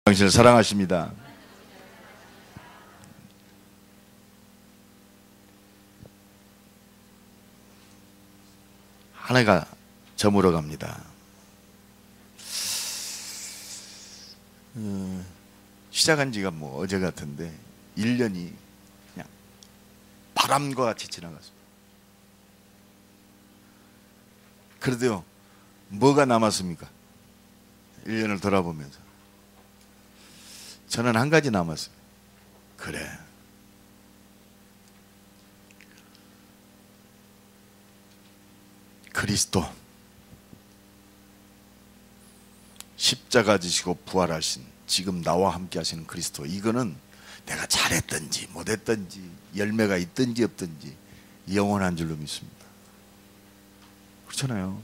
당신을 사랑하십니다. 한 해가 저물어 갑니다. 시작한 지가 뭐 어제 같은데 1년이 그냥 바람과 같이 지나갔습니다. 그래도요, 뭐가 남았습니까? 1년을 돌아보면서 저는 한 가지 남았습니다. 그래, 그리스도 십자가 지시고 부활하신, 지금 나와 함께 하시는 그리스도, 이거는 내가 잘했든지 못했든지 열매가 있든지 없든지 영원한 줄로 믿습니다. 그렇잖아요.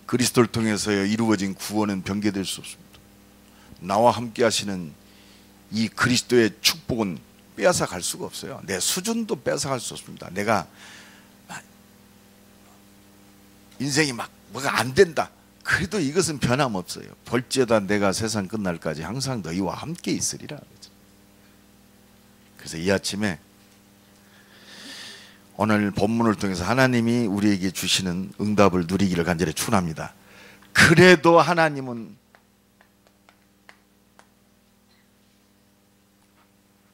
그리스도를 통해서 이루어진 구원은 변개될 수 없습니다. 나와 함께 하시는 이 그리스도의 축복은 빼앗아 갈 수가 없어요. 내 수준도 빼앗아 갈 수 없습니다. 내가 인생이 막 뭐가 안 된다, 그래도 이것은 변함없어요. 볼지어다 내가 세상 끝날까지 항상 너희와 함께 있으리라. 그래서 이 아침에 오늘 본문을 통해서 하나님이 우리에게 주시는 응답을 누리기를 간절히 축원합니다. 그래도 하나님은,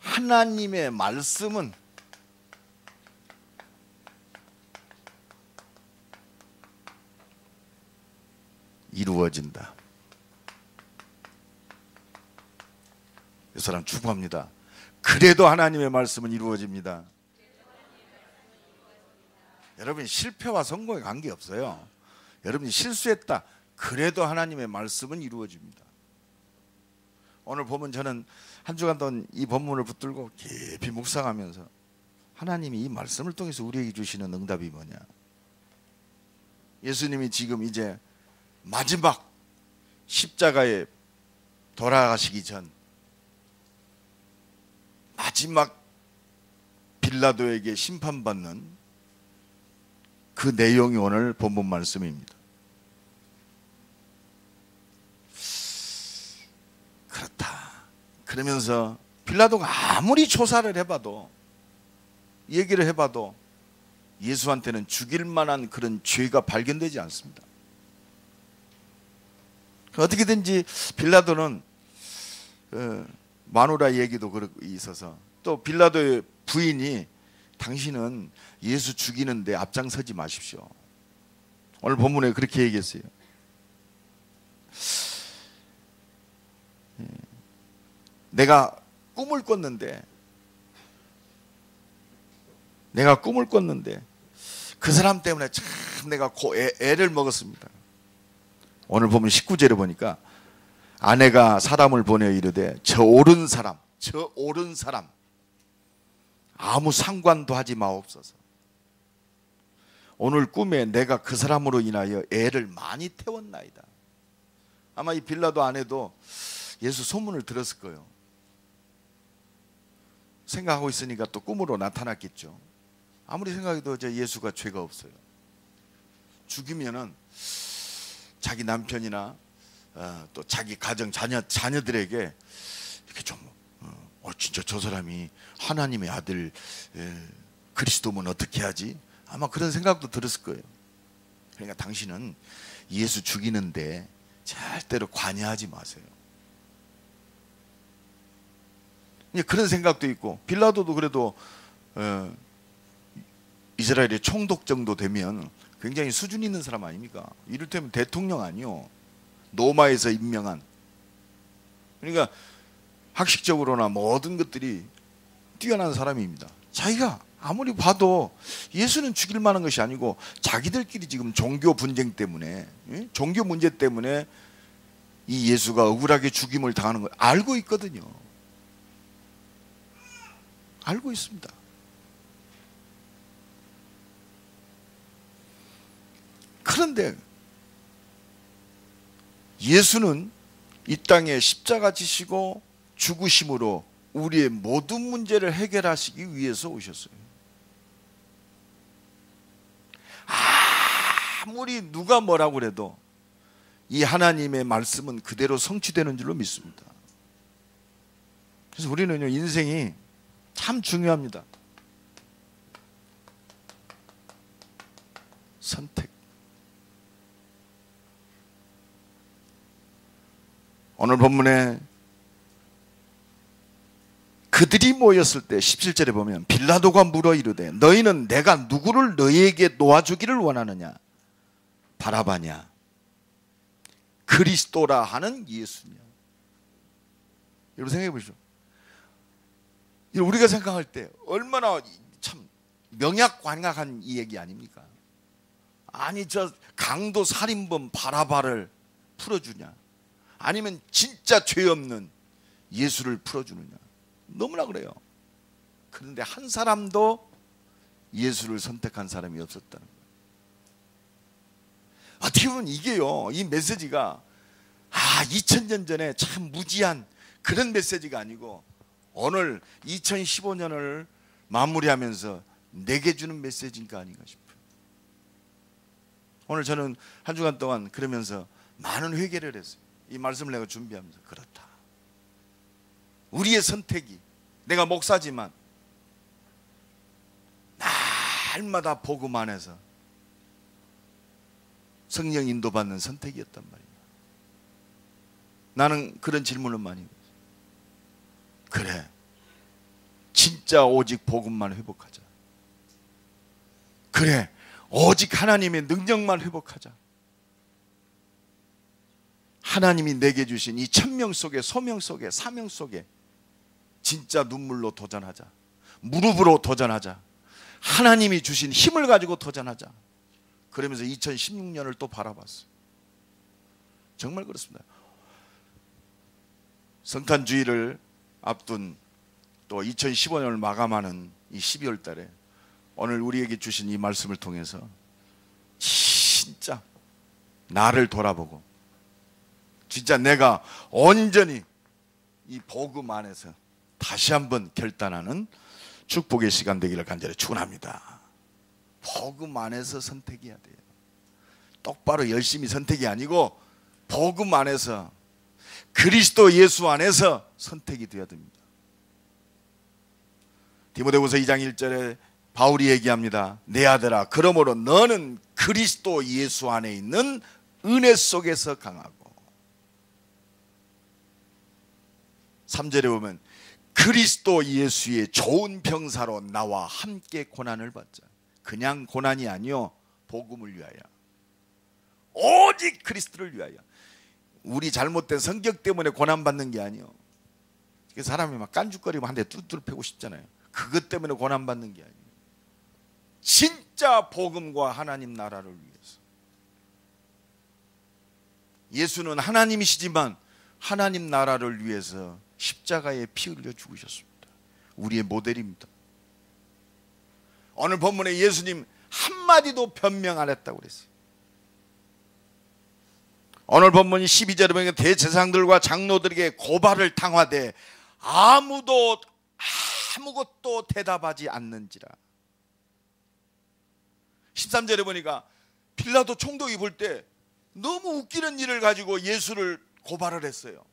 하나님의 말씀은 이루어진다. 이 사람 축복합니다. 그래도 하나님의 말씀은 이루어집니다. 여러분, 실패와 성공에 관계없어요. 여러분이 실수했다, 그래도 하나님의 말씀은 이루어집니다. 오늘 보면 저는 한 주간 동안 이 본문을 붙들고 깊이 묵상하면서 하나님이 이 말씀을 통해서 우리에게 주시는 응답이 뭐냐. 예수님이 지금 이제 마지막 십자가에 돌아가시기 전 마지막 빌라도에게 심판받는 그 내용이 오늘 본문 말씀입니다. 그렇다. 그러면서 빌라도가 아무리 조사를 해봐도, 얘기를 해봐도 예수한테는 죽일 만한 그런 죄가 발견되지 않습니다. 어떻게든지 빌라도는 마누라 얘기도 있어서, 또 빌라도의 부인이 당신은 예수 죽이는데 앞장서지 마십시오. 오늘 본문에 그렇게 얘기했어요. 내가 꿈을 꿨는데 그 사람 때문에 참 내가 애를 먹었습니다. 오늘 보면 19절에 보니까 아내가 사람을 보내어 이르되 저 옳은 사람 아무 상관도 하지 마옵소서. 오늘 꿈에 내가 그 사람으로 인하여 애를 많이 태웠나이다. 아마 이 빌라도 아내도 예수 소문을 들었을 거예요. 생각하고 있으니까 또 꿈으로 나타났겠죠. 아무리 생각해도 예수가 죄가 없어요. 죽이면은 자기 남편이나 또 자기 가정 자녀들에게 이렇게 좀 진짜 저 사람이 하나님의 아들 그리스도면 어떻게 하지? 아마 그런 생각도 들었을 거예요. 그러니까 당신은 예수 죽이는데 절대로 관여하지 마세요. 그런 생각도 있고, 빌라도도 그래도 이스라엘의 총독 정도 되면 굉장히 수준 있는 사람 아닙니까? 이를테면 대통령 아니요, 로마에서 임명한. 그러니까 학식적으로나 모든 것들이 뛰어난 사람입니다. 자기가 아무리 봐도 예수는 죽일 만한 것이 아니고 자기들끼리 지금 종교 분쟁 때문에, 종교 문제 때문에 이 예수가 억울하게 죽임을 당하는 걸 알고 있거든요. 알고 있습니다. 그런데 예수는 이 땅에 십자가 지시고 죽으심으로 우리의 모든 문제를 해결하시기 위해서 오셨어요. 아무리 누가 뭐라고 그래도 이 하나님의 말씀은 그대로 성취되는 줄로 믿습니다. 그래서 우리는요, 인생이 참 중요합니다. 선택. 오늘 본문에 그들이 모였을 때 17절에 보면 빌라도가 물어 이르되 너희는 내가 누구를 너희에게 놓아주기를 원하느냐? 바라바냐? 그리스도라 하는 예수냐? 여러분 생각해 보시죠. 우리가 생각할 때 얼마나 참 명약관약한 이 얘기 아닙니까? 아니 저 강도 살인범 바라바를 풀어주냐? 아니면 진짜 죄 없는 예수를 풀어주느냐? 너무나 그래요. 그런데 한 사람도 예수를 선택한 사람이 없었다는 거예요. 어떻게 보면 이게요, 이 메시지가 2000년 전에 참 무지한 그런 메시지가 아니고 오늘 2015년을 마무리하면서 내게 주는 메시지인가 아닌가 싶어요. 오늘 저는 한 주간 동안 그러면서 많은 회개를 했어요. 이 말씀을 내가 준비하면서 그렇다. 우리의 선택이, 내가 목사지만 날마다 복음 안에서 성령 인도받는 선택이었단 말이에요. 나는 그런 질문을 많이 했어요. 그래, 진짜 오직 복음만 회복하자. 그래, 오직 하나님의 능력만 회복하자. 하나님이 내게 주신 이 천명 속에, 소명 속에, 사명 속에 진짜 눈물로 도전하자. 무릎으로 도전하자. 하나님이 주신 힘을 가지고 도전하자. 그러면서 2016년을 또 바라봤어요. 정말 그렇습니다. 성탄주의를 앞둔 또 2015년을 마감하는 이 12월 달에 오늘 우리에게 주신 이 말씀을 통해서 진짜 나를 돌아보고 진짜 내가 온전히 이 복음 안에서 다시 한번 결단하는 축복의 시간 되기를 간절히 축원합니다. 복음 안에서 선택해야 돼요. 똑바로 열심히 선택이 아니고 복음 안에서, 그리스도 예수 안에서 선택이 되어야 됩니다. 디모데후서 2장 1절에 바울이 얘기합니다. 내 아들아, 그러므로 너는 그리스도 예수 안에 있는 은혜 속에서 강하고, 3절에 보면 그리스도 예수의 좋은 병사로 나와 함께 고난을 받자. 그냥 고난이 아니요, 복음을 위하여, 오직 그리스도를 위하여. 우리 잘못된 성격 때문에 고난받는 게 아니요, 사람이 막 깐죽거리면 한 대 뚜뚜 패고 싶잖아요. 그것 때문에 고난받는 게 아니에요. 진짜 복음과 하나님 나라를 위해서. 예수는 하나님이시지만 하나님 나라를 위해서 십자가에 피 흘려 죽으셨습니다. 우리의 모델입니다. 오늘 본문에 예수님 한마디도 변명 안 했다고 그랬어요. 오늘 본문 12절에 보면 대제사장들과 장로들에게 고발을 당하되 아무것도 대답하지 않는지라. 13절에 보니까 빌라도 총독이 볼 때 너무 웃기는 일을 가지고 예수를 고발을 했어요.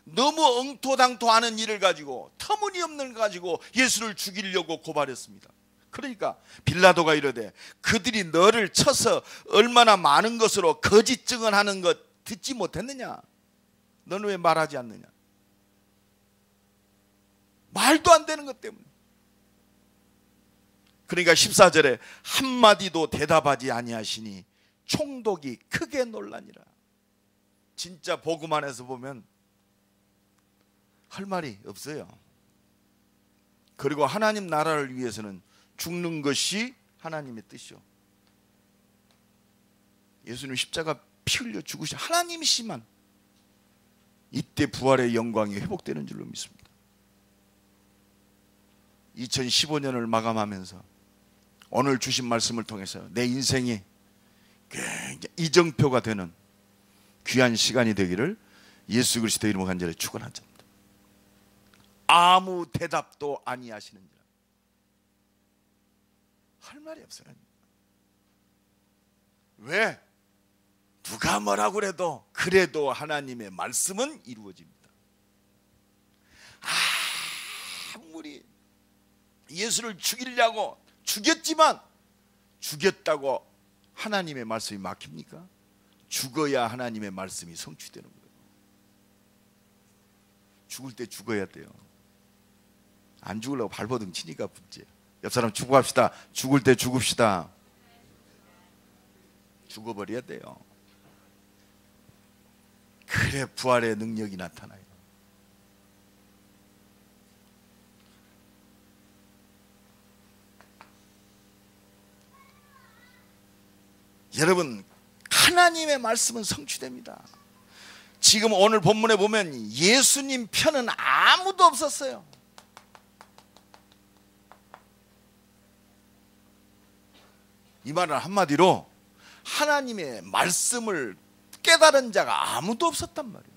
너무 엉토당토하는 일을 가지고, 터무니없는 걸 가지고 예수를 죽이려고 고발했습니다. 그러니까 빌라도가 이르되 그들이 너를 쳐서 얼마나 많은 것으로 거짓 증언하는 것 듣지 못했느냐? 너는 왜 말하지 않느냐? 말도 안 되는 것 때문에. 그러니까 14절에 한마디도 대답하지 아니하시니 총독이 크게 놀라니라. 진짜 복음 안에서 보면 할 말이 없어요. 그리고 하나님 나라를 위해서는 죽는 것이 하나님의 뜻이요. 예수님 십자가 피 흘려 죽으신 하나님이시만 이때 부활의 영광이 회복되는 줄로 믿습니다. 2015년을 마감하면서 오늘 주신 말씀을 통해서 내 인생이 굉장히 이정표가 되는 귀한 시간이 되기를 예수 그리스도의 이름으로 간절히 축원합니다. 아무 대답도 아니하시는지라. 할 말이 없어요. 왜? 누가 뭐라고 그래도 하나님의 말씀은 이루어집니다. 예수를 죽이려고 죽였지만 죽였다고 하나님의 말씀이 막힙니까? 죽어야 하나님의 말씀이 성취되는 거예요. 죽을 때 죽어야 돼요. 안 죽으려고 발버둥 치니까 문제예요. 옆 사람 죽어갑시다. 죽을 때 죽읍시다. 죽어버려야 돼요. 그래 부활의 능력이 나타나요. 여러분, 하나님의 말씀은 성취됩니다. 지금 오늘 본문에 보면 예수님 편은 아무도 없었어요. 이 말은 한마디로 하나님의 말씀을 깨달은 자가 아무도 없었단 말이에요.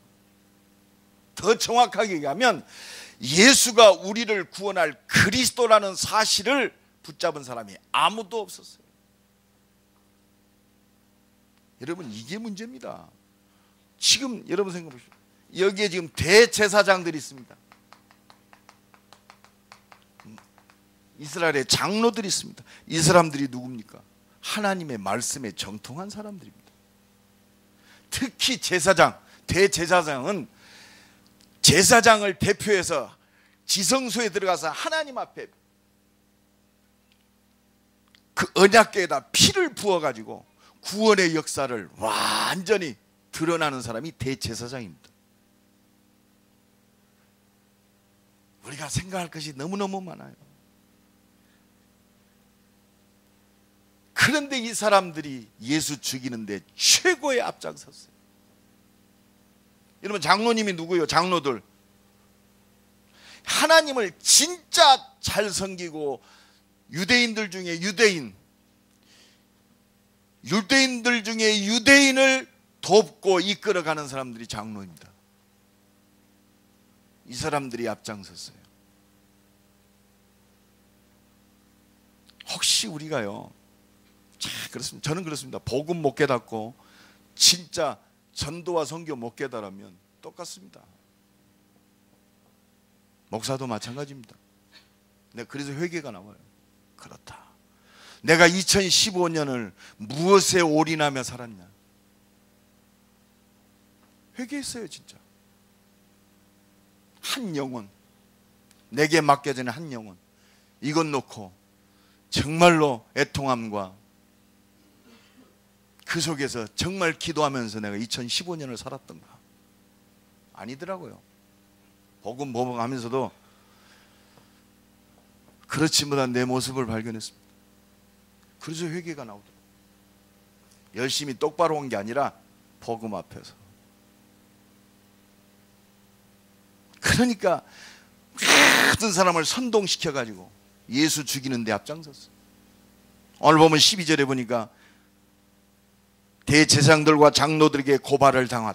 더 정확하게 얘기하면 예수가 우리를 구원할 그리스도라는 사실을 붙잡은 사람이 아무도 없었어요. 여러분, 이게 문제입니다. 지금 여러분 생각해 보십시오. 여기에 지금 대제사장들이 있습니다. 이스라엘의 장로들이 있습니다. 이 사람들이 누굽니까? 하나님의 말씀에 정통한 사람들입니다. 특히 제사장, 대제사장은 제사장을 대표해서 지성소에 들어가서 하나님 앞에 그 언약궤에다 피를 부어가지고 구원의 역사를 완전히 드러나는 사람이 대제사장입니다. 우리가 생각할 것이 너무너무 많아요. 그런데 이 사람들이 예수 죽이는데 최고의 앞장섰어요. 여러분, 장로님이 누구예요? 장로들. 하나님을 진짜 잘 섬기고 유대인들 중에 유대인들 중에 유대인을 돕고 이끌어가는 사람들이 장로입니다. 이 사람들이 앞장섰어요. 혹시 우리가요, 그렇습니다. 저는 그렇습니다. 복음 못 깨닫고 진짜 전도와 선교 못 깨달으면 똑같습니다. 목사도 마찬가지입니다. 그래서 회개가 나와요. 그렇다. 내가 2015년을 무엇에 올인하며 살았냐? 회개했어요. 진짜 한 영혼, 내게 맡겨지는 한 영혼, 이것 놓고 정말로 애통함과 그 속에서 정말 기도하면서 내가 2015년을 살았던가? 아니더라고요. 복음 보복하면서도 그렇지 못한 내 모습을 발견했습니다. 그래서 회개가 나오더라고요. 열심히 똑바로 온 게 아니라 복음 앞에서. 그러니까 모든 사람을 선동시켜가지고 예수 죽이는 데 앞장섰어요. 오늘 보면 12절에 보니까 대제사장들과 장로들에게 고발을 당한,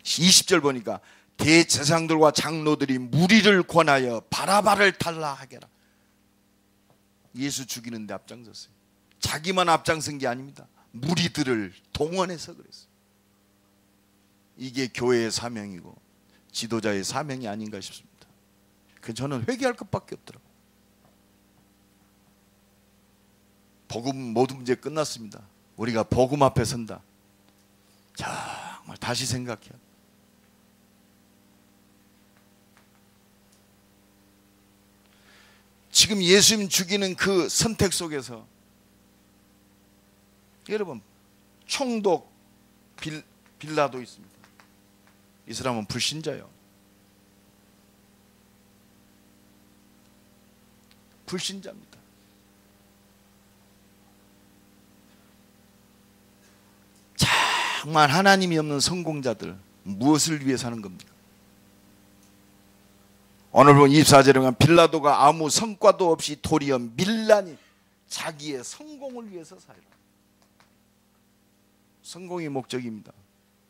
20절 보니까 대제사장들과 장로들이 무리를 권하여 바라바를 달라 하게라. 예수 죽이는 데 앞장섰어요. 자기만 앞장선 게 아닙니다. 무리들을 동원해서 그랬어요. 이게 교회의 사명이고 지도자의 사명이 아닌가 싶습니다. 저는 회개할 것밖에 없더라고요. 복음 모든 문제 끝났습니다. 우리가 복음 앞에 선다. 정말 다시 생각해요. 지금 예수님 죽이는 그 선택 속에서 여러분, 총독 빌라도 있습니다. 이 사람은 불신자예요. 불신자입니다. 정말 하나님이 없는 성공자들, 무엇을 위해 사는 겁니까? 오늘 본 24절에 보면 빌라도가 아무 성과도 없이 도리어 밀란이 자기의 성공을 위해서 살라. 성공이 목적입니다.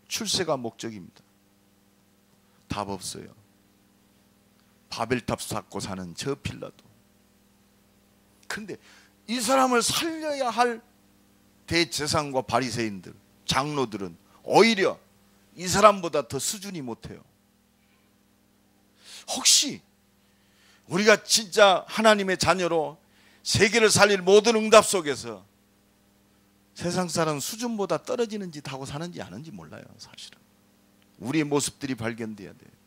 출세가 목적입니다. 답 없어요. 바벨탑 쌓고 사는 저 빌라도. 그런데 이 사람을 살려야 할 대제사장과 바리새인들, 장로들은 오히려 이 사람보다 더 수준이 못해요. 혹시 우리가 진짜 하나님의 자녀로 세계를 살릴 모든 응답 속에서 세상 사람 수준보다 떨어지는 짓 하고 사는지 아는지 몰라요. 사실은 우리의 모습들이 발견돼야 돼요.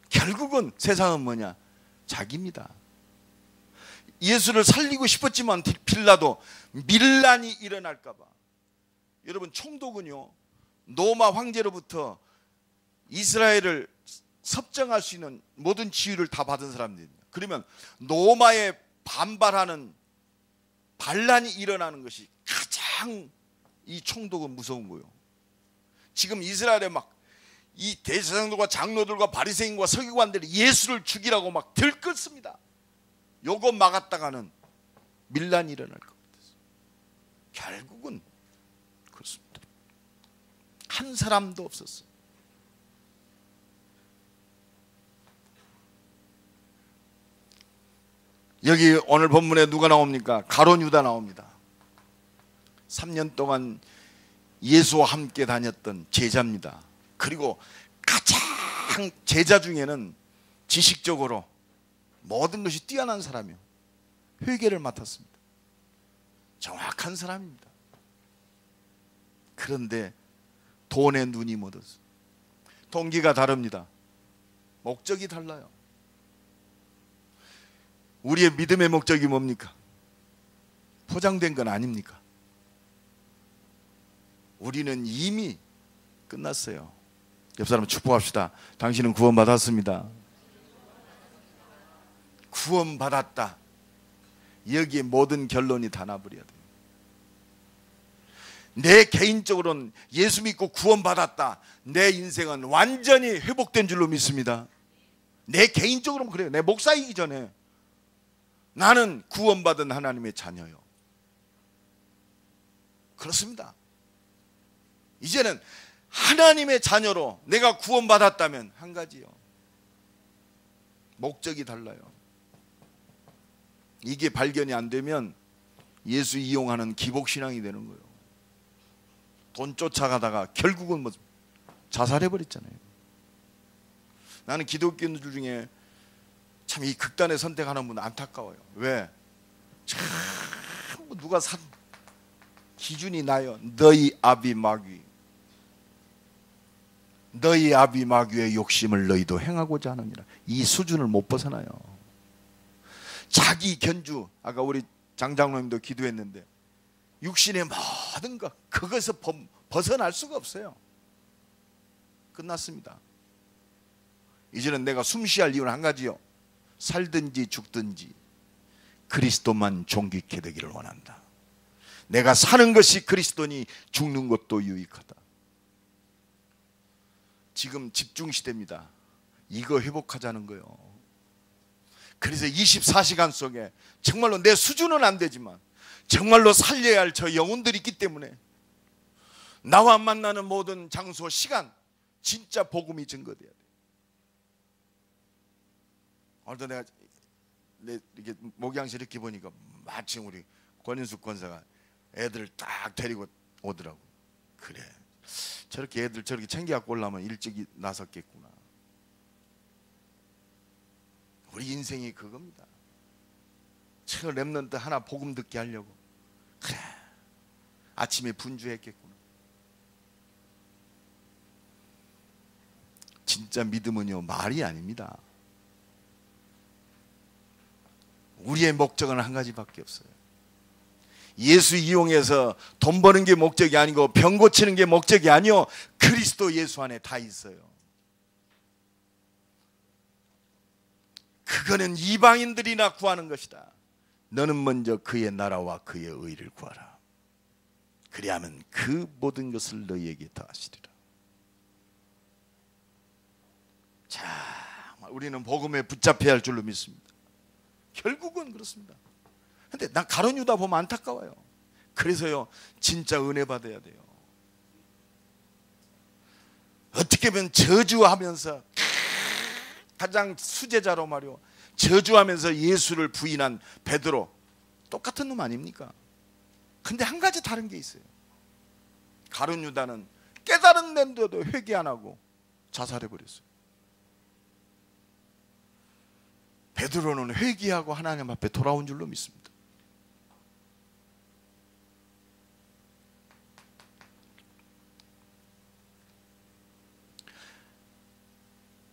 결국은 세상은 뭐냐? 자기입니다. 예수를 살리고 싶었지만 빌라도 밀란이 일어날까 봐. 여러분, 총독은요 로마 황제로부터 이스라엘을 섭정할 수 있는 모든 지위를 다 받은 사람들입니다. 그러면 로마에 반발하는 반란이 일어나는 것이 가장 이 총독은 무서운 거예요. 지금 이스라엘에 막 이 대제사장들과 장로들과 바리새인과 서기관들이 예수를 죽이라고 막 들끓습니다. 요거 막았다가는 밀란이 일어날 것 같아서 결국은 그렇습니다. 한 사람도 없었어요. 여기 오늘 본문에 누가 나옵니까? 가룟 유다 나옵니다. 3년 동안 예수와 함께 다녔던 제자입니다. 그리고 가장 제자 중에는 지식적으로 모든 것이 뛰어난 사람이요, 회계를 맡았습니다. 정확한 사람입니다. 그런데 돈에 눈이 묻었어요. 동기가 다릅니다. 목적이 달라요. 우리의 믿음의 목적이 뭡니까? 포장된 건 아닙니까? 우리는 이미 끝났어요. 옆 사람 축복합시다. 당신은 구원받았습니다. 구원받았다. 여기에 모든 결론이 다 나버려야 돼요. 내 개인적으로는 예수 믿고 구원받았다. 내 인생은 완전히 회복된 줄로 믿습니다. 내 개인적으로는 그래요. 내 목사이기 전에 나는 구원받은 하나님의 자녀요. 그렇습니다. 이제는 하나님의 자녀로 내가 구원받았다면 한 가지요, 목적이 달라요. 이게 발견이 안 되면 예수 이용하는 기복신앙이 되는 거예요. 돈 쫓아가다가 결국은 뭐 자살해버렸잖아요. 나는 기독교인들 중에 참 이 극단의 선택하는 분 안타까워요. 왜? 참 누가 산 기준이 나요. 너희 아비 마귀, 너희 아비 마귀의 욕심을 너희도 행하고자 하느니라. 이 수준을 못 벗어나요. 자기 견주, 아까 우리 장장로님도 기도했는데 육신의 모든 것, 그것에서 벗어날 수가 없어요. 끝났습니다. 이제는 내가 숨쉬할 이유는 한 가지요, 살든지 죽든지 그리스도만 존귀케 되기를 원한다. 내가 사는 것이 그리스도니 죽는 것도 유익하다. 지금 집중시대입니다. 이거 회복하자는 거예요. 그래서 24시간 속에 정말로 내 수준은 안 되지만 정말로 살려야 할 저 영혼들이 있기 때문에 나와 만나는 모든 장소, 시간 진짜 복음이 증거돼야 돼. 오늘도 내가 이렇게 목양실 이렇게 보니까 마침 우리 권인숙 권사가 애들을 딱 데리고 오더라고. 그래, 저렇게 애들 저렇게 챙겨갖고 오려면 일찍 나섰겠구나. 우리 인생이 그겁니다. 저 렘넌트 하나 복음 듣게 하려고. 그래, 아침에 분주했겠구나. 진짜 믿음은요 말이 아닙니다. 우리의 목적은 한 가지밖에 없어요. 예수 이용해서 돈 버는 게 목적이 아니고 병 고치는 게 목적이 아니요, 그리스도 예수 안에 다 있어요. 그거는 이방인들이나 구하는 것이다. 너는 먼저 그의 나라와 그의 의를 구하라. 그리하면 그 모든 것을 너희에게 더하시리라. 자, 우리는 복음에 붙잡혀야 할 줄로 믿습니다. 결국은 그렇습니다. 근데 난 가룟 유다 보면 안타까워요. 그래서요, 진짜 은혜 받아야 돼요. 어떻게 보면 저주하면서 가장 수제자로 말이요, 저주하면서 예수를 부인한 베드로, 똑같은 놈 아닙니까? 근데 한 가지 다른 게 있어요. 가룟 유다는 깨달은 데도 회개 안 하고 자살해 버렸어요. 베드로는 회개하고 하나님 앞에 돌아온 줄로 믿습니다.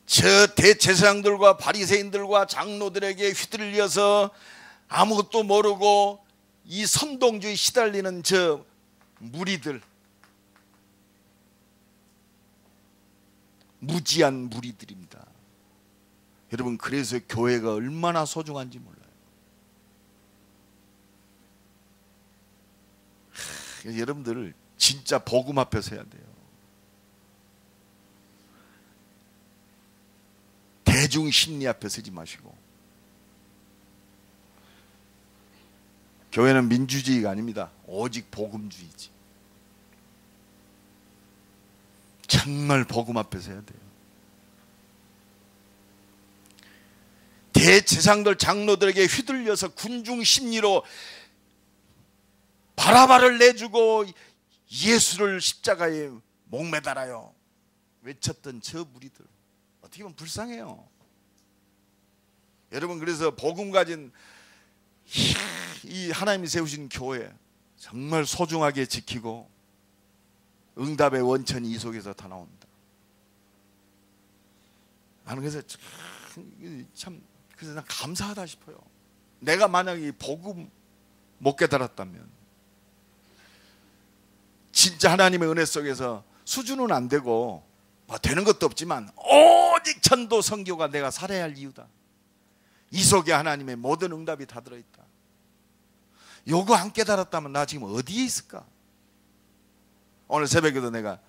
저 대제사장들과 바리새인들과 장로들에게 휘둘려서 아무것도 모르고 이 선동주의 시달리는 저 무리들, 무지한 무리들입니다. 여러분, 그래서 교회가 얼마나 소중한지 몰라요. 여러분들 진짜 복음 앞에 서야 돼요. 대중 심리 앞에 서지 마시고. 교회는 민주주의가 아닙니다. 오직 복음주의지. 정말 복음 앞에 서야 돼요. 대제사장들 장로들에게 휘둘려서 군중 심리로 바라바를 내주고 예수를 십자가에 목매달아요 외쳤던 저 무리들, 어떻게 보면 불쌍해요. 여러분, 그래서 복음 가진 이 하나님이 세우신 교회 정말 소중하게 지키고 응답의 원천이 이 속에서 다 나옵니다. 나는 그래서 참 그래서 난 감사하다 싶어요. 내가 만약에 복음 못 깨달았다면 진짜 하나님의 은혜 속에서 수준은 안 되고 뭐 되는 것도 없지만 오직 전도 선교가 내가 살아야 할 이유다. 이 속에 하나님의 모든 응답이 다 들어있다. 요거 안 깨달았다면 나 지금 어디에 있을까? 오늘 새벽에도 내가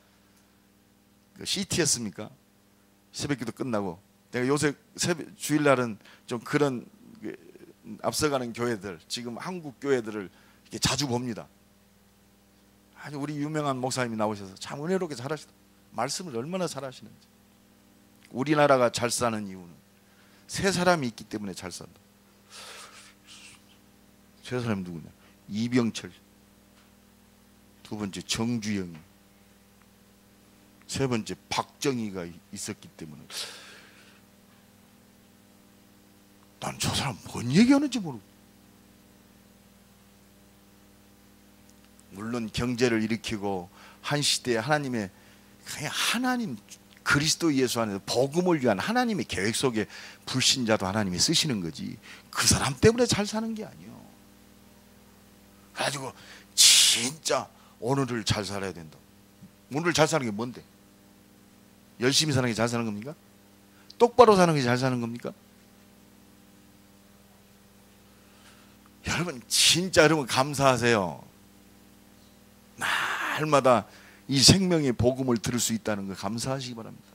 CT였습니까? 새벽기도 끝나고 내가 요새 주일날은 좀 그런 앞서가는 교회들, 지금 한국 교회들을 이렇게 자주 봅니다. 아주 우리 유명한 목사님이 나오셔서 참 은혜롭게 잘하시다. 말씀을 얼마나 잘하시는지. 우리나라가 잘 사는 이유는 세 사람이 있기 때문에 잘 산다. 세 사람이 누구냐? 이병철, 두 번째 정주영이, 세 번째 박정희가 있었기 때문에 난 저 사람 뭔 얘기하는지 모르고. 물론 경제를 일으키고 한 시대에 하나님의 그냥 하나님 그리스도 예수 안에서 복음을 위한 하나님의 계획 속에 불신자도 하나님이 쓰시는 거지 그 사람 때문에 잘 사는 게 아니에요. 그래가지고 진짜 오늘을 잘 살아야 된다. 오늘 잘 사는 게 뭔데? 열심히 사는 게 잘 사는 겁니까? 똑바로 사는 게 잘 사는 겁니까? 여러분 진짜 여러분 감사하세요. 날마다 이 생명의 복음을 들을 수 있다는 거 감사하시기 바랍니다.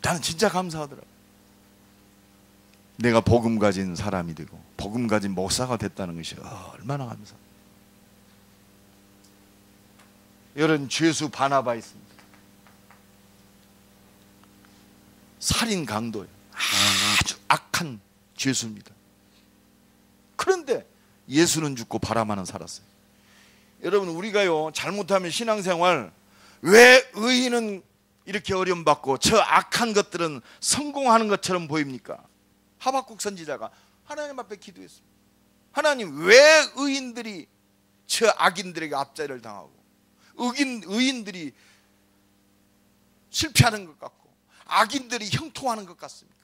나는 진짜 감사하더라고요. 내가 복음 가진 사람이 되고 복음 가진 목사가 됐다는 것이 얼마나 감사해요. 이런 죄수 바나바 있습니다. 살인 강도예요. 아주 악한 죄수입니다. 그런데 예수는 죽고 바라만은 살았어요. 여러분 우리가요 잘못하면 신앙생활 왜 의인은 이렇게 어려움받고 저 악한 것들은 성공하는 것처럼 보입니까? 하박국 선지자가 하나님 앞에 기도했습니다. 하나님 왜 의인들이 저 악인들에게 압제를 당하고 의인들이 실패하는 것 같고 악인들이 형통하는 것 같습니까?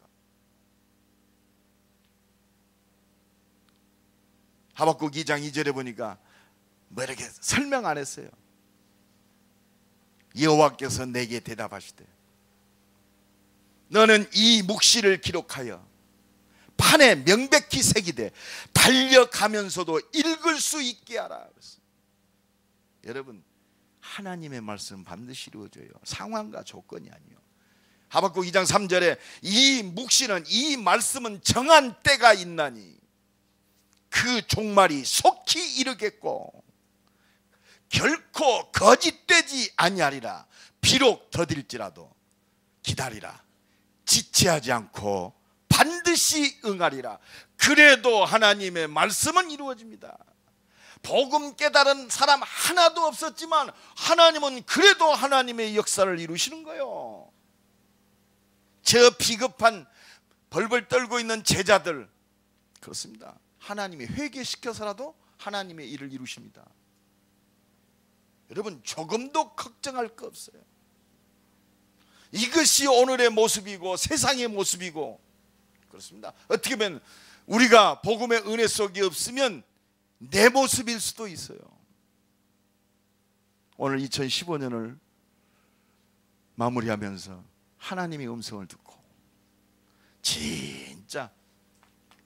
하박국 2장 2절에 보니까 뭐 이렇게 설명 안 했어요. 여호와께서 내게 대답하시되 너는 이 묵시를 기록하여 판에 명백히 새기되 달려가면서도 읽을 수 있게 하라. 여러분 하나님의 말씀 반드시 이루어져요. 상황과 조건이 아니에요. 하박국 2장 3절에 이 묵시는 이 말씀은 정한 때가 있나니 그 종말이 속히 이르겠고 결코 거짓되지 아니하리라. 비록 더딜지라도 기다리라. 지체하지 않고 반드시 응하리라. 그래도 하나님의 말씀은 이루어집니다. 복음 깨달은 사람 하나도 없었지만 하나님은 그래도 하나님의 역사를 이루시는 거예요. 저 비겁한 벌벌 떨고 있는 제자들, 그렇습니다. 하나님이 회개시켜서라도 하나님의 일을 이루십니다. 여러분, 조금도 걱정할 거 없어요. 이것이 오늘의 모습이고 세상의 모습이고, 그렇습니다. 어떻게 보면 우리가 복음의 은혜 속에 없으면 내 모습일 수도 있어요. 오늘 2015년을 마무리하면서 하나님의 음성을 듣고 진짜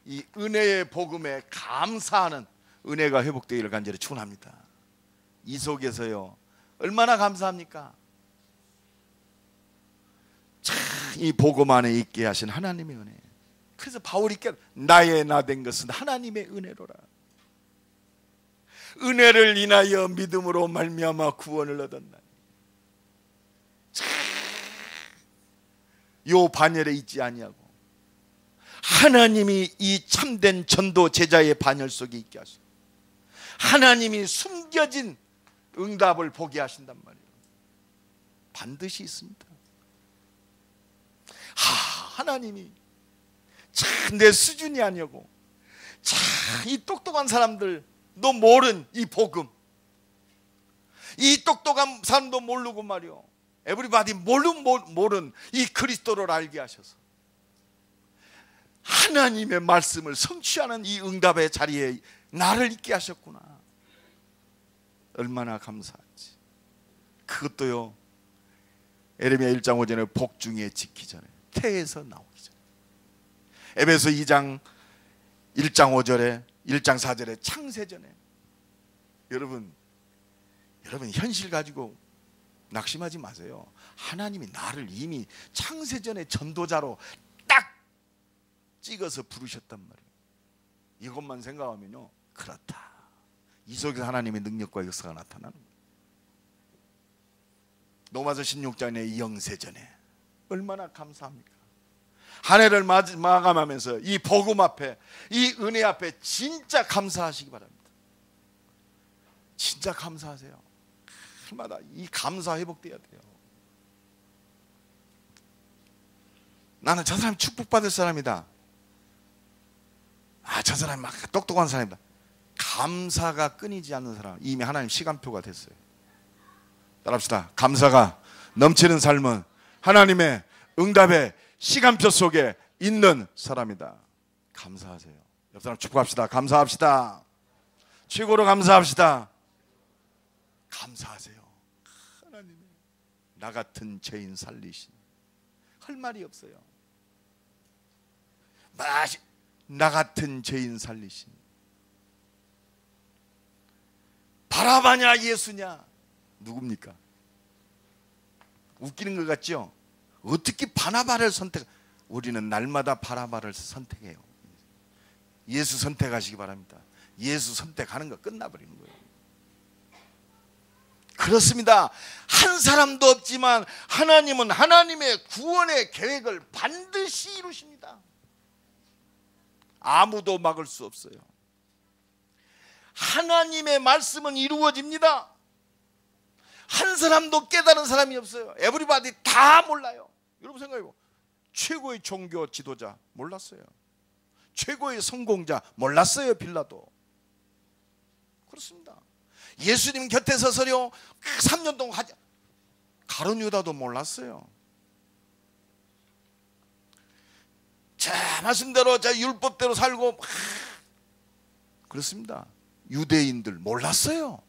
이 은혜의 복음에 감사하는 은혜가 회복되기를 간절히 축원합니다. 이 속에서요, 얼마나 감사합니까? 참 이 복음 안에 있게 하신 하나님의 은혜. 그래서 바울이 나의 나 된 것은 하나님의 은혜로라. 은혜를 인하여 믿음으로 말미암아 구원을 얻었나니. 요 반열에 있지 아니하고 하나님이 이 참된 전도 제자의 반열 속에 있게 하시고 하나님이 숨겨진 응답을 보게 하신단 말이에요. 반드시 있습니다. 하나님이 참 내 수준이 아니고 참 이 똑똑한 사람들도 모른 이 복음, 이 똑똑한 사람도 모르고 말이요, 에브리바디 모른 이 그리스도를 알게 하셔서 하나님의 말씀을 성취하는 이 응답의 자리에 나를 있게 하셨구나. 얼마나 감사한지. 그것도요, 에레미야 1장 5절에 복중에 지기 전에, 태에서 나오기 전에, 에베소 2장 1장 5절에 1장 4절에 창세전에. 여러분 현실 가지고 낙심하지 마세요. 하나님이 나를 이미 창세전의 전도자로 딱 찍어서 부르셨단 말이에요. 이것만 생각하면요, 그렇다. 이 속에서 하나님의 능력과 역사가 나타나는 거예요. 로마서 16장의 영세전에 얼마나 감사합니까? 한 해를 마감하면서 이 복음 앞에, 이 은혜 앞에 진짜 감사하시기 바랍니다. 진짜 감사하세요. 날마다 이 감사 회복돼야 돼요. 나는 저 사람 축복받을 사람이다. 저 사람 막 똑똑한 사람이다. 감사가 끊이지 않는 사람, 이미 하나님 시간표가 됐어요. 따라합시다. 감사가 넘치는 삶은 하나님의 응답의 시간표 속에 있는 사람이다. 감사하세요. 옆 사람 축복합시다. 감사합시다. 최고로 감사합시다. 감사하세요. 하나님이 나 같은 죄인 살리신, 할 말이 없어요. 나 같은 죄인 살리신. 바라바냐 예수냐, 누굽니까? 웃기는 것 같죠? 어떻게 바나바를 선택? 우리는 날마다 바나바를 선택해요. 예수 선택하시기 바랍니다. 예수 선택하는 거 끝나버리는 거예요. 그렇습니다. 한 사람도 없지만 하나님은 하나님의 구원의 계획을 반드시 이루십니다. 아무도 막을 수 없어요. 하나님의 말씀은 이루어집니다. 한 사람도 깨달은 사람이 없어요. 에브리바디 다 몰라요. 여러분 생각해요. 최고의 종교 지도자 몰랐어요. 최고의 성공자 몰랐어요. 빌라도. 그렇습니다. 예수님 곁에 서서요 3년 동안 가룟 유다도 몰랐어요. 자, 말씀대로 자 율법대로 살고 그렇습니다. 유대인들 몰랐어요.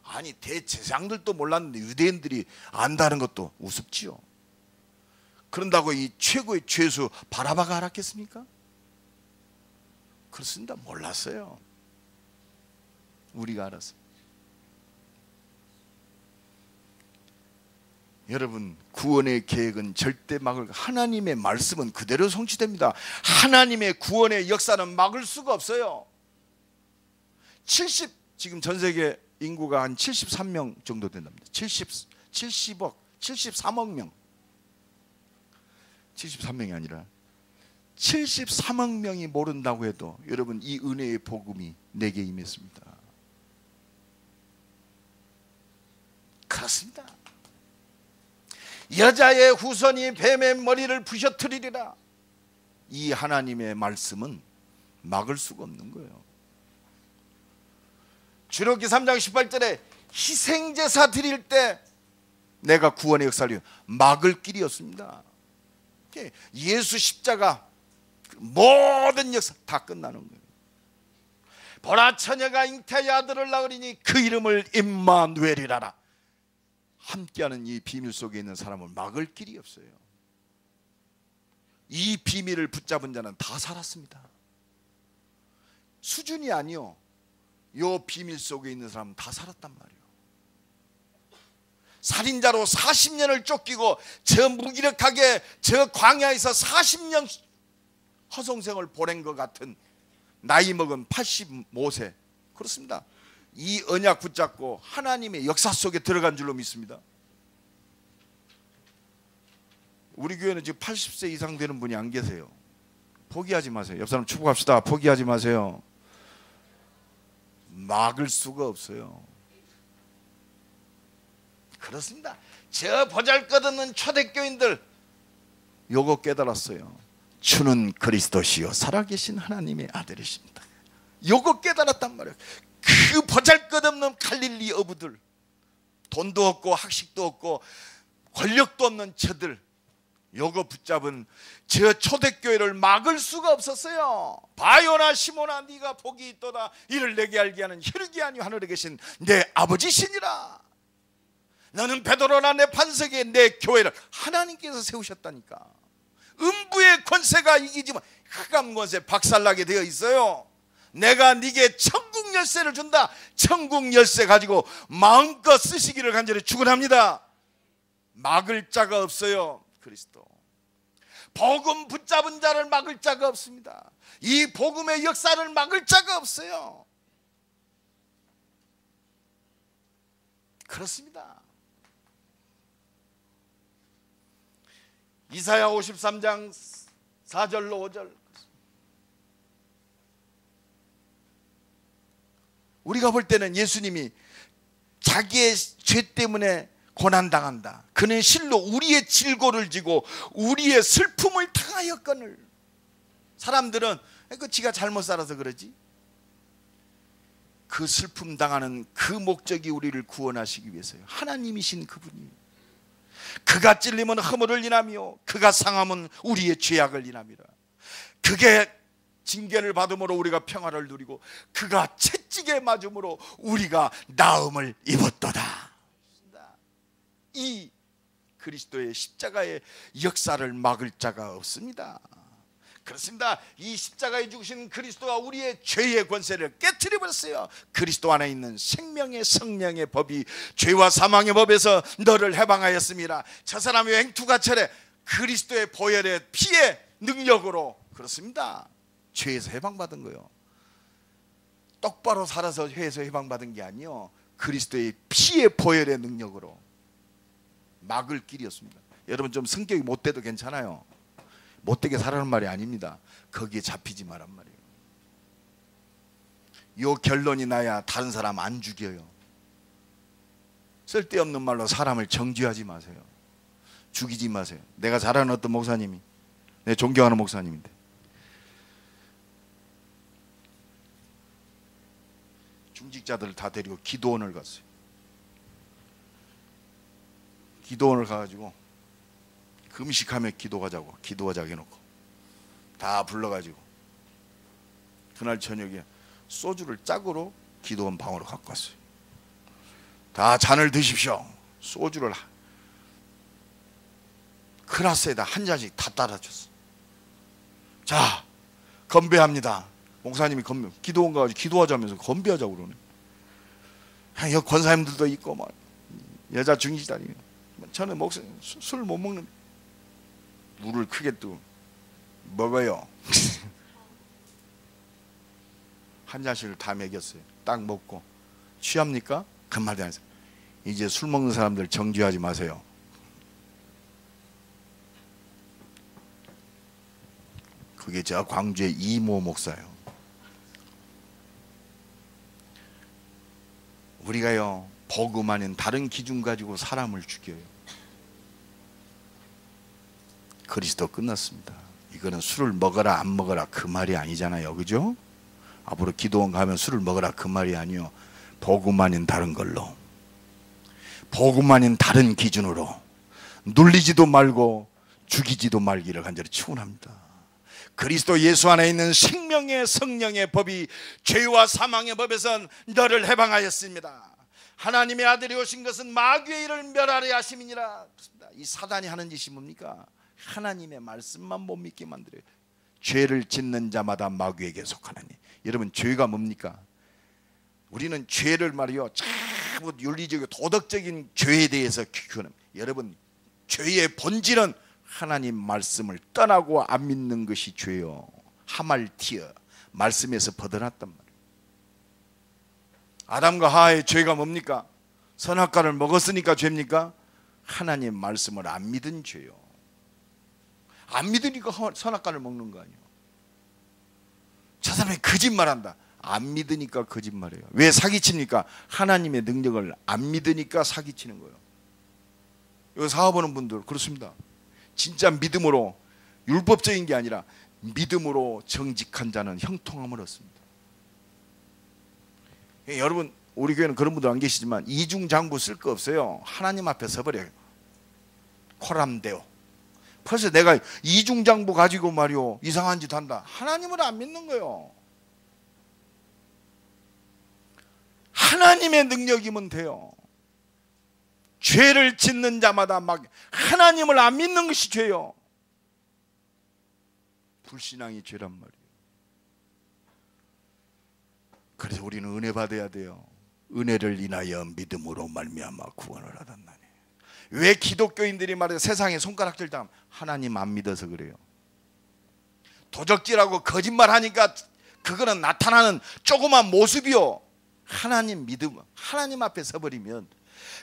아니 대제사장들도 몰랐는데 유대인들이 안다는 것도 우습지요. 그런다고 이 최고의 죄수 바라바가 알았겠습니까? 그렇습니다. 몰랐어요. 우리가 알았어요. 여러분, 구원의 계획은 절대 막을, 하나님의 말씀은 그대로 성취됩니다. 하나님의 구원의 역사는 막을 수가 없어요. 지금 전 세계 인구가 한 73명 정도 된답니다. 70억, 73억 명. 73명이 아니라 73억 명이 모른다고 해도 여러분 이 은혜의 복음이 내게 임했습니다. 그렇습니다. 여자의 후손이 뱀의 머리를 부셔뜨리리라. 이 하나님의 말씀은 막을 수가 없는 거예요. 출애굽기 3장 18절에 희생제사 드릴 때 내가 구원의 역사를 막을 길이 없습니다. 예수 십자가 모든 역사 다 끝나는 거예요. 보라 처녀가 잉태의 아들을 낳으리니 그 이름을 임마누엘이라라. 함께하는 이 비밀 속에 있는 사람을 막을 길이 없어요. 이 비밀을 붙잡은 자는 다 살았습니다. 수준이 아니요, 요 비밀 속에 있는 사람은 다 살았단 말이에요. 살인자로 40년을 쫓기고 저 무기력하게 저 광야에서 40년 허송생을 보낸 것 같은 나이 먹은 85세, 그렇습니다. 이 언약 붙잡고 하나님의 역사 속에 들어간 줄로 믿습니다. 우리 교회는 지금 80세 이상 되는 분이 안 계세요. 포기하지 마세요. 옆 사람 축복합시다. 포기하지 마세요. 막을 수가 없어요. 그렇습니다. 저 보잘것없는 초대교인들 요거 깨달았어요. 주는 그리스도시요 살아계신 하나님의 아들이십니다. 요거 깨달았단 말이에요. 그 보잘것없는 갈릴리 어부들, 돈도 없고 학식도 없고 권력도 없는 저들, 요거 붙잡은 저 초대교회를 막을 수가 없었어요. 바요나 시모나 네가 복이 있도다. 이를 내게 알게 하는 혈육이 아니요 하늘에 계신 내 아버지시니라. 너는 베드로나 내 반석에 내 교회를 하나님께서 세우셨다니까. 음부의 권세가 이기지만 흑암 권세 박살나게 되어 있어요. 내가 네게 천국 열쇠를 준다. 천국 열쇠 가지고 마음껏 쓰시기를 간절히 축원합니다. 막을 자가 없어요. 그리스도 복음 붙잡은 자를 막을 자가 없습니다. 이 복음의 역사를 막을 자가 없어요. 그렇습니다. 이사야 53장 4절로 5절, 우리가 볼 때는 예수님이 자기의 죄 때문에 고난당한다. 그는 실로 우리의 질고를 지고 우리의 슬픔을 당하였거늘. 사람들은 그 지가 잘못 살아서 그러지. 그 슬픔 당하는 그 목적이 우리를 구원하시기 위해서요. 하나님이신 그분이. 그가 찔림은 허물을 인하며 그가 상함은 우리의 죄악을 인함이라. 그게 징계를 받음으로 우리가 평화를 누리고 그가 채찍에 맞음으로 우리가 나음을 입었도다. 이 그리스도의 십자가의 역사를 막을 자가 없습니다. 그렇습니다. 이 십자가에 죽으신 그리스도가 우리의 죄의 권세를 깨트려 버렸어요. 그리스도 안에 있는 생명의 성령의 법이 죄와 사망의 법에서 너를 해방하였습니다. 저 사람의 횡투가철에 그리스도의 보혈의 피의 능력으로, 그렇습니다, 죄에서 해방받은 거예요. 똑바로 살아서 죄에서 해방받은 게 아니요, 그리스도의 피의 보혈의 능력으로 막을 길이었습니다. 여러분 좀 성격이 못돼도 괜찮아요. 못되게 살라는 말이 아닙니다. 거기에 잡히지 말란 말이에요. 요 결론이 나야 다른 사람 안 죽여요. 쓸데없는 말로 사람을 정죄하지 마세요. 죽이지 마세요. 내가 잘 아는 어떤 목사님이, 내 존경하는 목사님인데, 중직자들을 다 데리고 기도원을 갔어요. 기도원을 가가지고 금식하며 기도하자고 해놓고 다 불러가지고 그날 저녁에 소주를 짝으로 기도원 방으로 갖고 왔어요. 다 잔을 드십시오. 소주를 클라스에다 한 잔씩 다 따라줬어. 자, 건배합니다. 목사님이 기도원 가가지고 기도하자면서 건배하자고 그러네. 여기 권사님들도 있고 막 여자 중직자들이. 저는 목사님 술 못 먹는데 물을 크게 뜨고 먹어요. 한 잔씩을 다 먹였어요. 딱 먹고 취합니까? 그 말도 안 했어요. 이제 술 먹는 사람들 정죄하지 마세요. 그게 저 광주의 이모 목사요. 우리가요, 복음 아닌 다른 기준 가지고 사람을 죽여요. 그리스도 끝났습니다. 이거는 술을 먹어라 안 먹어라 그 말이 아니잖아요, 그죠? 앞으로 기도원 가면 술을 먹어라 그 말이 아니요. 복음 아닌 다른 걸로, 복음 아닌 다른 기준으로 눌리지도 말고 죽이지도 말기를 간절히 축원합니다. 그리스도 예수 안에 있는 생명의 성령의 법이 죄와 사망의 법에선 너를 해방하였습니다. 하나님의 아들이 오신 것은 마귀의 일을 멸하려 하심이니라. 이 사단이 하는 짓이 뭡니까? 하나님의 말씀만 못 믿게 만들어요. 죄를 짓는 자마다 마귀에게 속하나니. 여러분, 죄가 뭡니까? 우리는 죄를 말이요, 자꾸 윤리적이고 도덕적인 죄에 대해서 규정합니다. 여러분, 죄의 본질은 하나님 말씀을 떠나고 안 믿는 것이 죄요. 하말티어, 말씀에서 벗어났단 말이에요. 아담과 하와의 죄가 뭡니까? 선악과를 먹었으니까 죄입니까? 하나님 말씀을 안 믿은 죄요. 안 믿으니까 선악과를 먹는 거 아니에요. 저 사람이 거짓말한다. 안 믿으니까 거짓말해요. 왜 사기칩니까? 하나님의 능력을 안 믿으니까 사기치는 거예요. 이거 사업하는 분들 그렇습니다. 진짜 믿음으로, 율법적인 게 아니라 믿음으로 정직한 자는 형통함을 얻습니다. 여러분, 우리 교회는 그런 분들 안 계시지만 이중장부 쓸 거 없어요. 하나님 앞에 서버려요. 코람데오. 벌써 내가 이중장부 가지고 말이요, 이상한 짓 한다. 하나님을 안 믿는 거예요. 하나님의 능력이면 돼요. 죄를 짓는 자마다 막 하나님을 안 믿는 것이 죄요. 불신앙이 죄란 말이에요. 그래서 우리는 은혜 받아야 돼요. 은혜를 인하여 믿음으로 말미암아 구원을 얻었나니. 왜 기독교인들이 말해요, 세상에 손가락질 당하면 하나님 안 믿어서 그래요. 도적질하고 거짓말하니까 그거는 나타나는 조그만 모습이요. 하나님 믿음, 하나님 앞에 서버리면,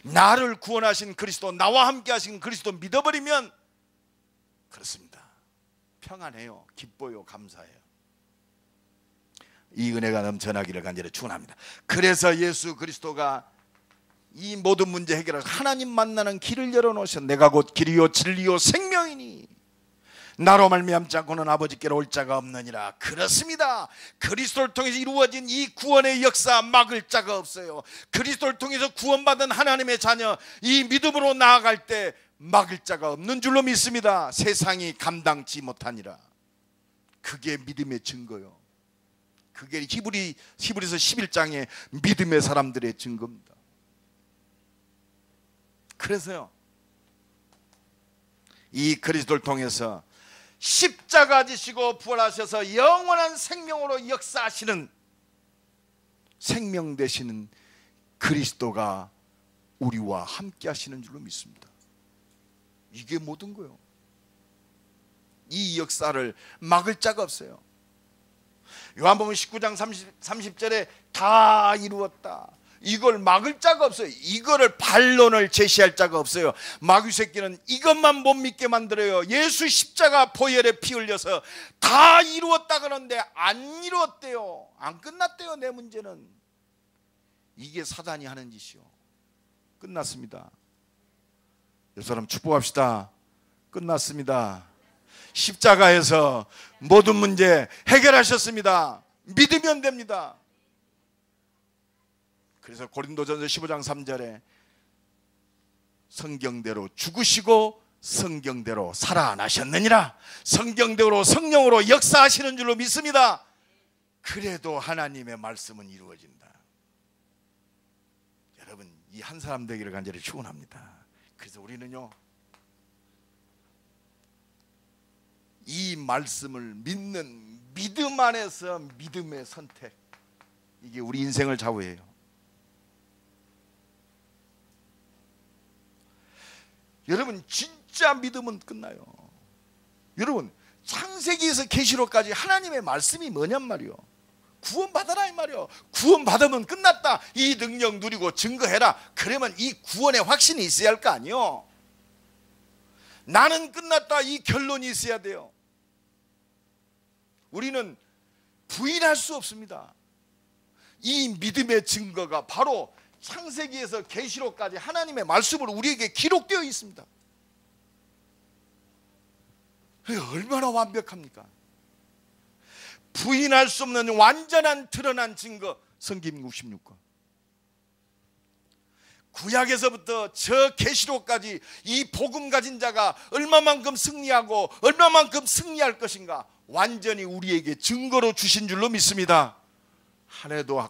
나를 구원하신 그리스도, 나와 함께 하신 그리스도 믿어버리면 그렇습니다. 평안해요. 기뻐요. 감사해요. 이 은혜가 넘쳐나기를 간절히 축원합니다. 그래서 예수 그리스도가 이 모든 문제 해결해서 하나님 만나는 길을 열어놓으셔. 내가 곧 길이요 진리요 생명이니 나로 말미암지 않고는 아버지께로 올 자가 없느니라. 그렇습니다. 그리스도를 통해서 이루어진 이 구원의 역사 막을 자가 없어요. 그리스도를 통해서 구원받은 하나님의 자녀, 이 믿음으로 나아갈 때 막을 자가 없는 줄로 믿습니다. 세상이 감당치 못하니라. 그게 믿음의 증거요. 그게 히브리서 11장의 믿음의 사람들의 증거입니다. 그래서요, 이 그리스도를 통해서 십자가 지시고 부활하셔서 영원한 생명으로 역사하시는, 생명 되시는 그리스도가 우리와 함께 하시는 줄로 믿습니다. 이게 모든 거예요. 이 역사를 막을 자가 없어요. 요한복음 19장 30절에 다 이루었다. 이걸 막을 자가 없어요. 이거를 반론을 제시할 자가 없어요. 마귀 새끼는 이것만 못 믿게 만들어요. 예수 십자가 보혈에 피 흘려서 다 이루었다 그러는데 안 이루었대요. 안 끝났대요. 내 문제는. 이게 사단이 하는 짓이요. 끝났습니다. 이 사람 축복합시다. 끝났습니다. 십자가에서 모든 문제 해결하셨습니다. 믿으면 됩니다. 그래서 고린도전서 15장 3절에 성경대로 죽으시고 성경대로 살아나셨느니라. 성경대로 성령으로 역사하시는 줄로 믿습니다. 그래도 하나님의 말씀은 이루어진다. 여러분, 이 한 사람 되기를 간절히 축원합니다. 그래서 우리는요, 이 말씀을 믿는 믿음 안에서 믿음의 선택, 이게 우리 인생을 좌우해요. 여러분, 진짜 믿음은 끝나요. 여러분, 창세기에서 계시록까지 하나님의 말씀이 뭐냔 말이요. 구원받아라 이 말이요. 구원받으면 끝났다. 이 능력 누리고 증거해라. 그러면 이 구원의 확신이 있어야 할 거 아니요. 나는 끝났다 이 결론이 있어야 돼요. 우리는 부인할 수 없습니다. 이 믿음의 증거가 바로 창세기에서 계시록까지 하나님의 말씀으로 우리에게 기록되어 있습니다. 얼마나 완벽합니까? 부인할 수 없는 완전한 드러난 증거, 성경 66권. 구약에서부터 저 계시록까지 이 복음 가진 자가 얼마만큼 승리하고 얼마만큼 승리할 것인가 완전히 우리에게 증거로 주신 줄로 믿습니다.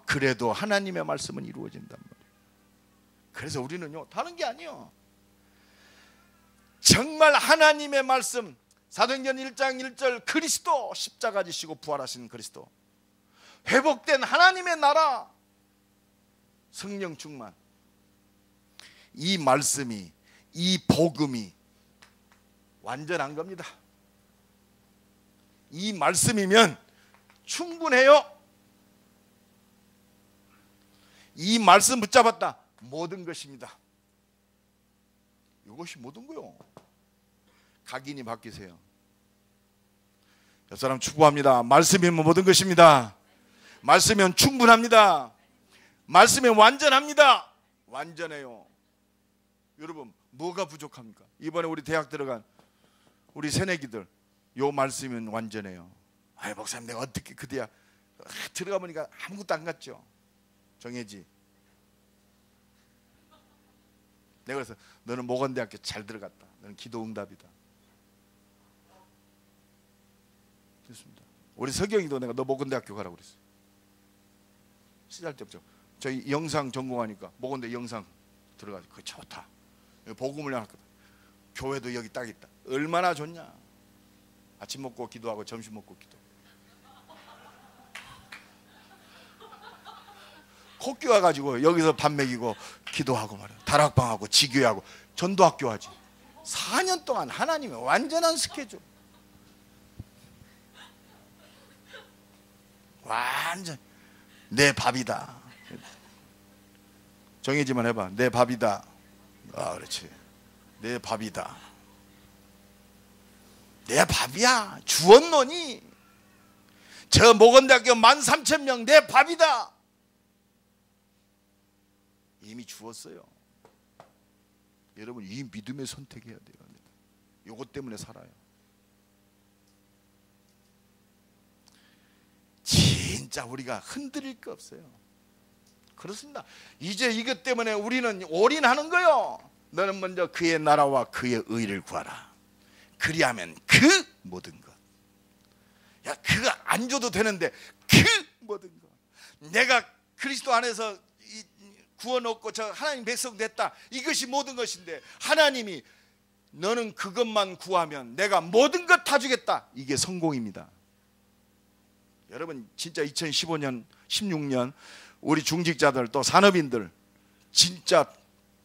그래도 하나님의 말씀은 이루어진단 말이에요. 그래서 우리는요, 다른 게 아니에요. 정말 하나님의 말씀, 사도행전 1장 1절 그리스도 십자가 지시고 부활하신 그리스도, 회복된 하나님의 나라, 성령 충만, 이 말씀이, 이 복음이 완전한 겁니다. 이 말씀이면 충분해요. 이 말씀 붙잡았다, 모든 것입니다. 이것이 모든 거요. 각인이 바뀌세요. 옆 사람 축복합니다. 말씀이면 모든 것입니다. 말씀이면 충분합니다. 말씀이면 완전합니다. 완전해요. 여러분, 뭐가 부족합니까? 이번에 우리 대학 들어간 우리 새내기들, 요 말씀이면 완전해요. 아이 목사님, 내가 어떻게 그 대학 들어가 보니까 아무것도 안 갔죠. 정혜지, 내가 그래서 너는 모건대학교 잘 들어갔다. 너는 기도 응답이다. 좋습니다. 우리 서경이도 내가 너 모건대학교 가라고 그랬어요. 쓰잘데없죠. 저희 영상 전공하니까 모건대 영상 들어가서 그거 좋다. 복음을 할 거다. 교회도 여기 딱 있다. 얼마나 좋냐. 아침 먹고 기도하고 점심 먹고 기도. 학교 와가지고 여기서 밥 먹이고 기도하고 말이야. 다락방하고 지교하고 전도학교 하지. 4년 동안 하나님의 완전한 스케줄. 완전 내 밥이다. 정해지만 해봐. 내 밥이다. 아, 그렇지. 내 밥이다. 내 밥이야. 주었노니. 저 모건대학교 13,000명 내 밥이다. 이미 주었어요. 여러분, 이 믿음의 선택해야 돼요. 이것 때문에 살아요. 진짜 우리가 흔들릴 거 없어요. 그렇습니다. 이제 이것 때문에 우리는 올인하는 거요. 너는 먼저 그의 나라와 그의 의를 구하라. 그리하면 그 모든 것. 야, 그거 안 줘도 되는데 그 모든 것. 내가 그리스도 안에서 구원 얻고 저 하나님 백성 됐다. 이것이 모든 것인데 하나님이 너는 그것만 구하면 내가 모든 것 다 주겠다. 이게 성공입니다. 여러분, 진짜 2015년 16년 우리 중직자들 또 산업인들 진짜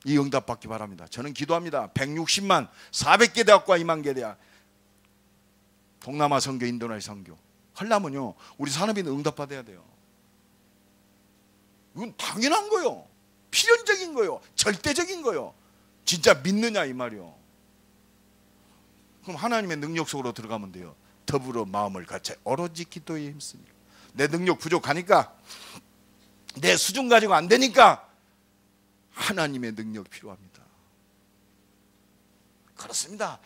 이 응답 받기 바랍니다. 저는 기도합니다. 160만 400개 대학과 2만 개 대학, 동남아 선교, 인도네시아 선교 하려면요 우리 산업인 응답 받아야 돼요. 이건 당연한 거요. 필연적인 거요. 절대적인 거요. 진짜 믿느냐 이 말이요. 그럼 하나님의 능력 속으로 들어가면 돼요. 더불어 마음을 같이 오로지 기도에 힘씁니다. 내 능력 부족하니까, 내 수준 가지고 안 되니까 하나님의 능력이 필요합니다. 그렇습니다.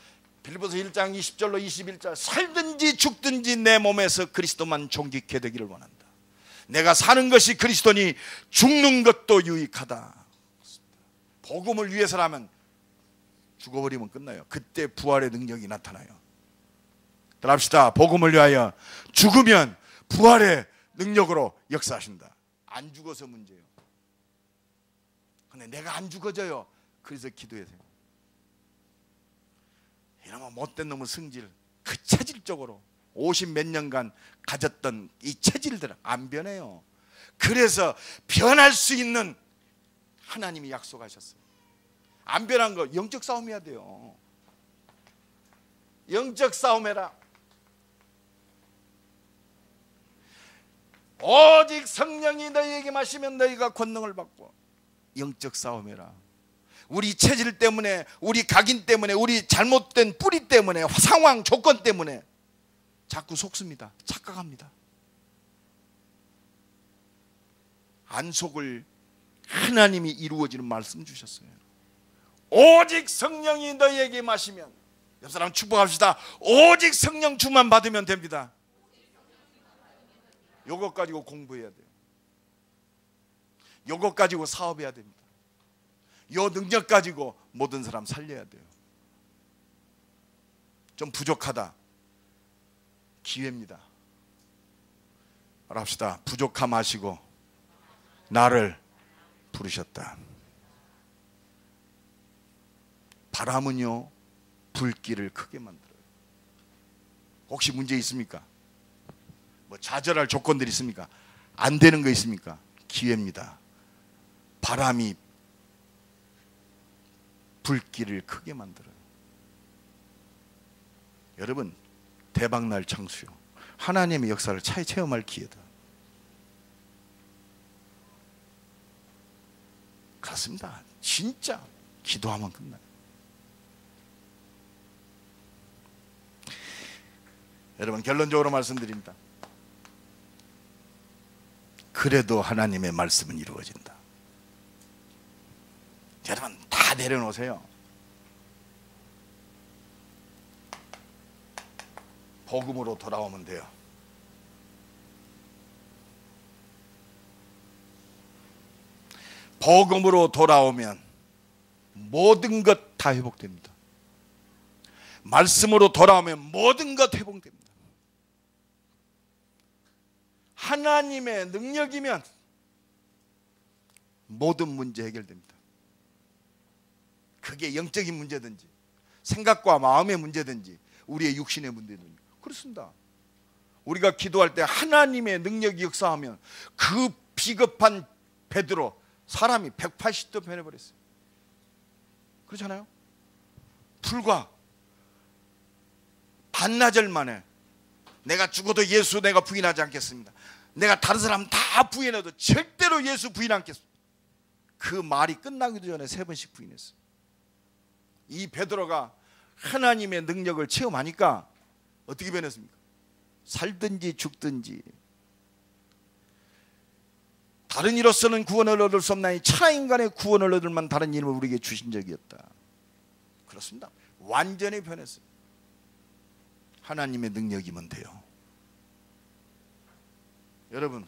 빌립보서 1장 20절로 21절 살든지 죽든지 내 몸에서 그리스도만 존귀케 되기를 원한다. 내가 사는 것이 그리스도니 죽는 것도 유익하다. 복음을 위해서라면 죽어버리면 끝나요. 그때 부활의 능력이 나타나요. 따라합시다. 복음을 위하여 죽으면 부활의 능력으로 역사하신다. 안 죽어서 문제예요. 근데 내가 안 죽어져요. 그래서 기도해야 돼요. 이러면 못된 놈의 승질, 그 체질적으로 50몇 년간 가졌던 이 체질들 안 변해요. 그래서 변할 수 있는 하나님이 약속하셨어요. 안 변한 거 영적 싸움해야 돼요. 영적 싸움해라. 오직 성령이 너희에게 마시면 너희가 권능을 받고. 영적 싸움해라. 우리 체질 때문에, 우리 각인 때문에, 우리 잘못된 뿌리 때문에, 상황 조건 때문에 자꾸 속습니다. 착각합니다. 안속을 하나님이 이루어지는 말씀 주셨어요. 오직 성령이 너희에게 마시면, 옆 사람 축복합시다. 오직 성령 충만 받으면 됩니다. 요것 가지고 공부해야 돼요. 요것 가지고 사업해야 됩니다. 요 능력 가지고 모든 사람 살려야 돼요. 좀 부족하다, 기회입니다. 말합시다. 부족함 아시고 나를 부르셨다. 바람은요 불길을 크게 만들어요. 혹시 문제 있습니까? 뭐 좌절할 조건들이 있습니까? 안 되는 거 있습니까? 기회입니다. 바람이 불길을 크게 만들어요. 여러분, 대박날 창수요, 하나님의 역사를 체험할 기회다. 그렇습니다. 진짜 기도하면 끝나요. 여러분, 결론적으로 말씀드립니다. 그래도 하나님의 말씀은 이루어진다. 여러분, 다 내려놓으세요. 복음으로 돌아오면 돼요. 복음으로 돌아오면 모든 것 다 회복됩니다. 말씀으로 돌아오면 모든 것 회복됩니다. 하나님의 능력이면 모든 문제 해결됩니다. 그게 영적인 문제든지 생각과 마음의 문제든지 우리의 육신의 문제든지 그렇습니다. 우리가 기도할 때 하나님의 능력이 역사하면 그 비겁한 베드로 사람이 180도 변해버렸어요. 그렇잖아요. 불과 반나절 만에 내가 죽어도 예수 내가 부인하지 않겠습니다. 내가 다른 사람 다 부인해도 절대로 예수 부인 않겠습니다. 그 말이 끝나기도 전에 3번씩 부인했어요. 이 베드로가 하나님의 능력을 체험하니까 어떻게 변했습니까? 살든지 죽든지 다른 이로서는 구원을 얻을 수 없나니 차인간의 구원을 얻을 만 다른 이름을 우리에게 주신 적이 없다. 그렇습니다. 완전히 변했어요. 하나님의 능력이면 돼요. 여러분,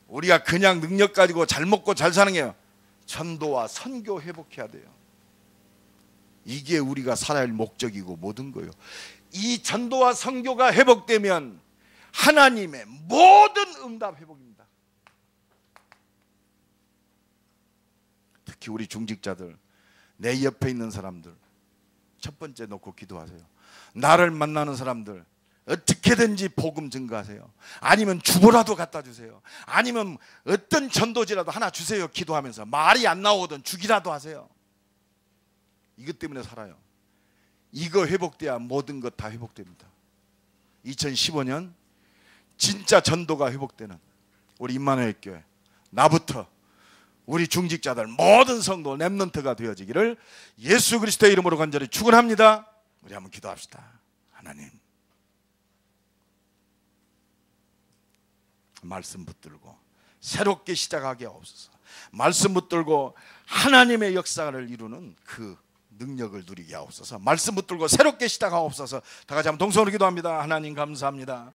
우리가 그냥 능력 가지고 잘 먹고 잘 사는 게 전도와 선교 회복해야 돼요. 이게 우리가 살아야 할 목적이고 모든 거예요. 이 전도와 선교가 회복되면 하나님의 모든 응답 회복입니다. 특히 우리 중직자들, 내 옆에 있는 사람들 첫 번째 놓고 기도하세요. 나를 만나는 사람들 어떻게든지 복음 증거하세요. 아니면 주보라도 갖다 주세요. 아니면 어떤 전도지라도 하나 주세요. 기도하면서 말이 안 나오든 주기라도 하세요. 이것 때문에 살아요. 이거 회복돼야 모든 것 다 회복됩니다. 2015년 진짜 전도가 회복되는 우리 임마누엘 교회, 나부터 우리 중직자들 모든 성도 렘넌트가 되어지기를 예수 그리스도의 이름으로 간절히 축원합니다. 우리 한번 기도합시다. 하나님, 말씀 붙들고 새롭게 시작하게 하옵소서. 말씀 붙들고 하나님의 역사를 이루는 그 능력을 누리게 하옵소서. 말씀 붙들고 새롭게 시작하옵소서. 다 같이 한번 동성으로 기도합니다. 하나님 감사합니다.